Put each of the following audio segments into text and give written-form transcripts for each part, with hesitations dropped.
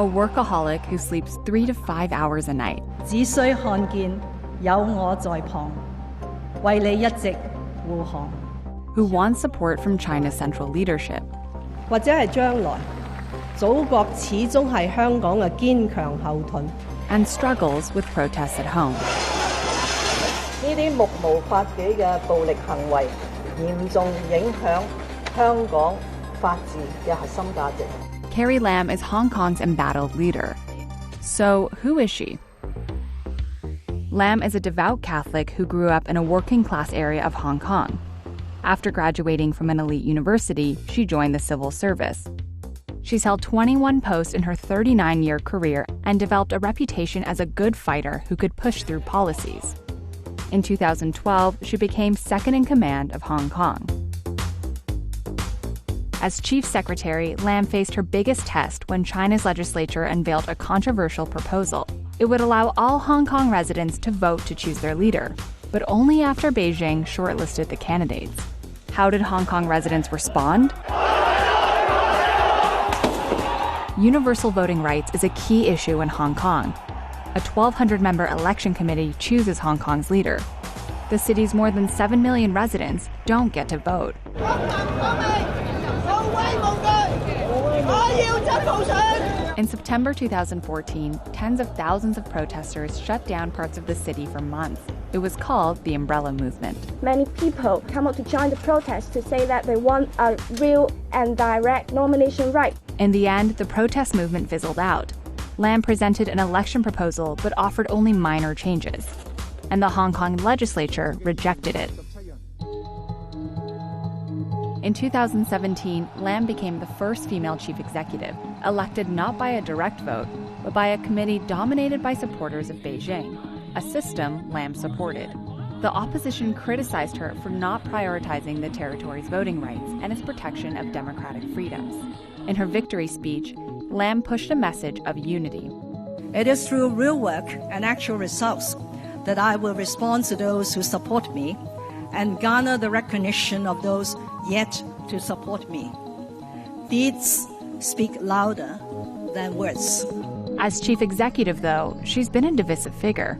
a workaholic who sleeps 3 to 5 hours a night. 只需看見有我在旁，為你一直護航。 Who wants support from China's central leadership. 或者係將來，祖國始終係香港嘅堅強後盾。 And struggles with protests at home. 呢啲目無法紀嘅暴力行為，嚴重影響香港法治嘅核心價值。 Carrie Lam is Hong Kong's embattled leader. So, who is she? Lam is a devout Catholic who grew up in a working-class area of Hong Kong. After graduating from an elite university, she joined the civil service. She's held 21 posts in her 39-year career and developed a reputation as a good fighter who could push through policies. In 2012, she became second in command of Hong Kong. As chief secretary, Lam faced her biggest test when China's legislature unveiled a controversial proposal. It would allow all Hong Kong residents to vote to choose their leader, but only after Beijing shortlisted the candidates. How did Hong Kong residents respond? Universal voting rights is a key issue in Hong Kong. A 1,200-member election committee chooses Hong Kong's leader. The city's more than 7 million residents don't get to vote. In September 2014, tens of thousands of protesters shut down parts of the city for months. It was called the Umbrella Movement. Many people come out to join the protest to say that they want a real and direct nomination right. In the end, the protest movement fizzled out. Lam presented an election proposal but offered only minor changes. And the Hong Kong legislature rejected it. In 2017, Lam became the first female chief executive, elected not by a direct vote, but by a committee dominated by supporters of Beijing, a system Lam supported. The opposition criticized her for not prioritizing the territory's voting rights and its protection of democratic freedoms. In her victory speech, Lam pushed a message of unity. It is through real work and actual results that I will respond to those who support me and garner the recognition of those yet to support me. Deeds speak louder than words. As chief executive, though, she's been a divisive figure.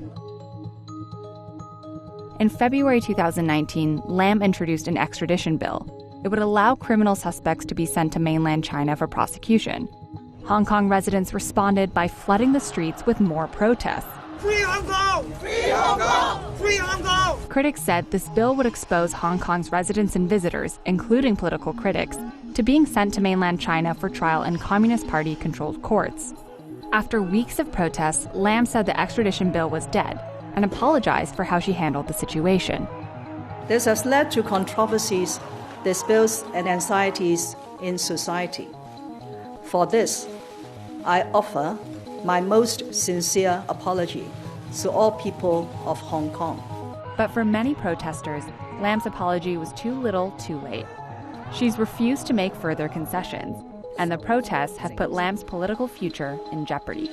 In February 2019, Lam introduced an extradition bill. It would allow criminal suspects to be sent to mainland China for prosecution. Hong Kong residents responded by flooding the streets with more protests. Free Hong Kong! Free Hong Kong! Free Hong Kong! Critics said this bill would expose Hong Kong's residents and visitors, including political critics, to being sent to mainland China for trial in Communist Party-controlled courts. After weeks of protests, Lam said the extradition bill was dead and apologized for how she handled the situation. This has led to controversies, disputes, and anxieties in society. For this, I offer my most sincere apology to all people of Hong Kong. But for many protesters, Lam's apology was too little, too late. She's refused to make further concessions, and the protests have put Lam's political future in jeopardy.